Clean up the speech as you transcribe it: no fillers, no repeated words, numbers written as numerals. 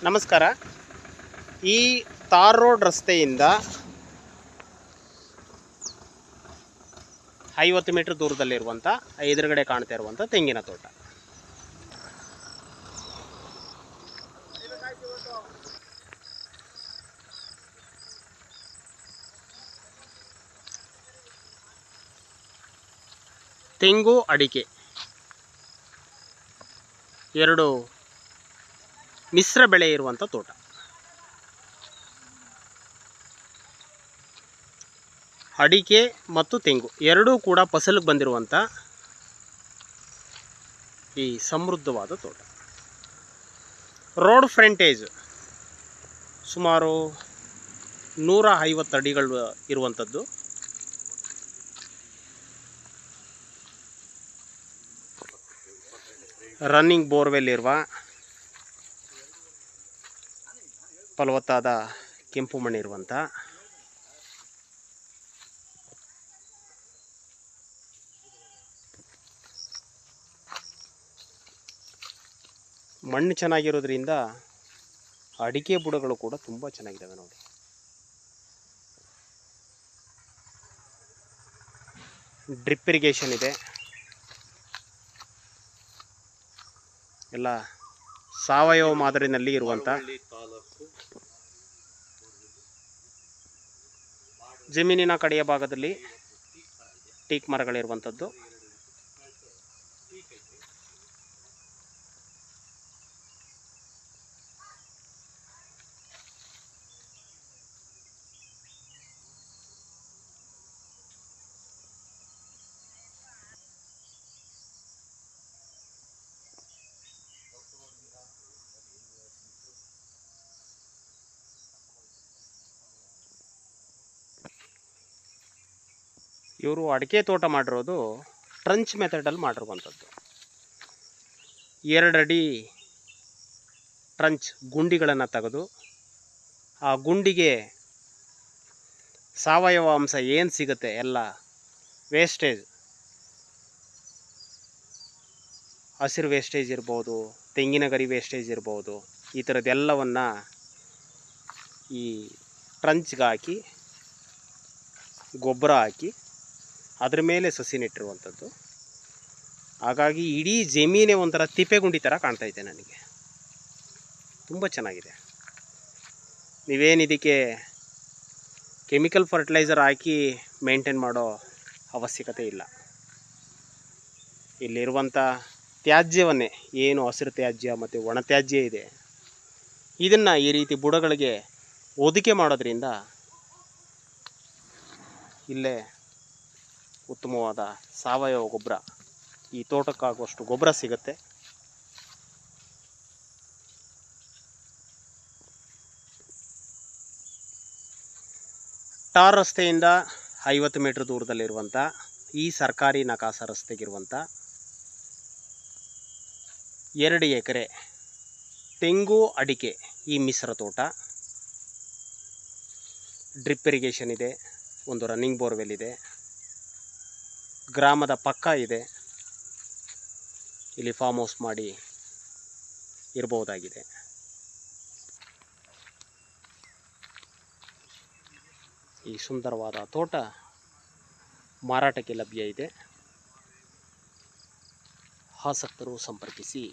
ನಮಸ್ಕಾರ. ಈ tar road ರಸ್ತೆಯಿಂದ 50 ಮೀಟರ್ ದೂರದಲ್ಲಿರುವಂಥ ಎದುರುಗಡೆ ಕಾಣ್ತಾ ಇರುವಂಥ ತೆಂಗಿನ ತೋಟ. ತೆಂಗು ಅಡಿಕೆ ಎರಡು ಮಿಶ್ರ ಬೆಳೆ ಇರುವಂಥ ತೋಟ. ಅಡಿಕೆ ಮತ್ತು ತೆಂಗು ಎರಡೂ ಕೂಡ ಫಸಲಿಗೆ ಬಂದಿರುವಂಥ ಈ ಸಮೃದ್ಧವಾದ ತೋಟ. ರೋಡ್ ಫ್ರಂಟೇಜ್ ಸುಮಾರು 150 ಅಡಿಗಳು ಇರುವಂಥದ್ದು. ರನ್ನಿಂಗ್ ಬೋರ್ವೆಲ್ ಇರುವ ಫಲವತ್ತಾದ ಕೆಂಪು ಮಣ್ಣಿರುವಂಥ ಮಣ್ಣು ಚೆನ್ನಾಗಿರೋದ್ರಿಂದ ಅಡಿಕೆ ಬುಡಗಳು ಕೂಡ ತುಂಬ ಚೆನ್ನಾಗಿದ್ದಾವೆ ನೋಡಿ. ಡ್ರಿಪ್ ಇರಿಗೇಷನ್ ಇದೆ. ಎಲ್ಲ ಸಾವಯವ ಮಾದರಿನಲ್ಲಿ ಇರುವಂಥ ಜಮೀನಿನ ಕಡೆಯ ಭಾಗದಲ್ಲಿ ಟೀಕ್ ಮರಗಳಿರುವಂಥದ್ದು. ಇವರು ಅಡಿಕೆ ತೋಟ ಮಾಡಿರೋದು ಟ್ರಂಚ್ ಮೆಥಡಲ್ಲಿ ಮಾಡಿರುವಂಥದ್ದು. 2 ಅಡಿ ಟ್ರಂಚ್ ಗುಂಡಿಗಳನ್ನು ತೆಗೆದು ಆ ಗುಂಡಿಗೆ ಸಾವಯವ ಅಂಶ ಏನು ಸಿಗುತ್ತೆ ಎಲ್ಲ ವೇಸ್ಟೇಜ್, ಹಸಿರು ವೇಸ್ಟೇಜ್ ಇರ್ಬೋದು, ತೆಂಗಿನ ಗರಿ ವೇಸ್ಟೇಜ್ ಇರ್ಬೋದು, ಈ ಥರದ್ದೆಲ್ಲವನ್ನು ಈ ಟ್ರಂಚ್ಗೆ ಹಾಕಿ ಗೊಬ್ಬರ ಹಾಕಿ ಅದ್ರ ಮೇಲೆ ಸಸಿ ನೆಟ್ಟಿರುವಂಥದ್ದು. ಹಾಗಾಗಿ ಇಡೀ ಜಮೀನೇ ಒಂಥರ ತಿಪ್ಪೆಗುಂಡಿ ಥರ ಕಾಣ್ತೈತೆ ನನಗೆ. ತುಂಬ ಚೆನ್ನಾಗಿದೆ. ನೀವೇನು ಇದಕ್ಕೆ ಕೆಮಿಕಲ್ ಫರ್ಟಿಲೈಸರ್ ಹಾಕಿ ಮೇಂಟೈನ್ ಮಾಡೋ ಅವಶ್ಯಕತೆ ಇಲ್ಲ. ಇಲ್ಲಿರುವಂಥ ತ್ಯಾಜ್ಯವನ್ನೇ, ಏನು ಹಸಿರು ತ್ಯಾಜ್ಯ ಮತ್ತು ಒಣ ತ್ಯಾಜ್ಯ ಇದೆ, ಇದನ್ನು ಈ ರೀತಿ ಬುಡಗಳಿಗೆ ಒದಿಕೆ ಮಾಡೋದ್ರಿಂದ ಇಲ್ಲೇ ಉತ್ತಮವಾದ ಸಾವಯವ ಗೊಬ್ಬರ, ಈ ತೋಟಕ್ಕಾಗುವಷ್ಟು ಗೊಬ್ಬರ ಸಿಗುತ್ತೆ. ಟಾರ್ ರಸ್ತೆಯಿಂದ 50 ಮೀಟರ್ ದೂರದಲ್ಲಿರುವಂಥ ಈ ಸರ್ಕಾರಿ ನಕಾಸ ರಸ್ತೆಗಿರುವಂಥ 2 ಎಕರೆ ತೆಂಗು ಅಡಿಕೆ ಈ ಮಿಶ್ರ ತೋಟ. ಡ್ರಿಪ್ ಇರಿಗೇಷನ್ ಇದೆ, ಒಂದು ರನ್ನಿಂಗ್ ಬೋರ್ವೆಲ್ ಇದೆ, ಗ್ರಾಮದ ಪಕ್ಕ ಇದೆ. ಇಲ್ಲಿ ಫಾರ್ಮ್ ಹೌಸ್ ಮಾಡಿ ಇರಬಹುದಾಗಿದೆ. ಈ ಸುಂದರವಾದ ತೋಟ ಮಾರಾಟಕ್ಕೆ ಲಭ್ಯ ಇದೆ. ಆಸಕ್ತರು ಸಂಪರ್ಕಿಸಿ.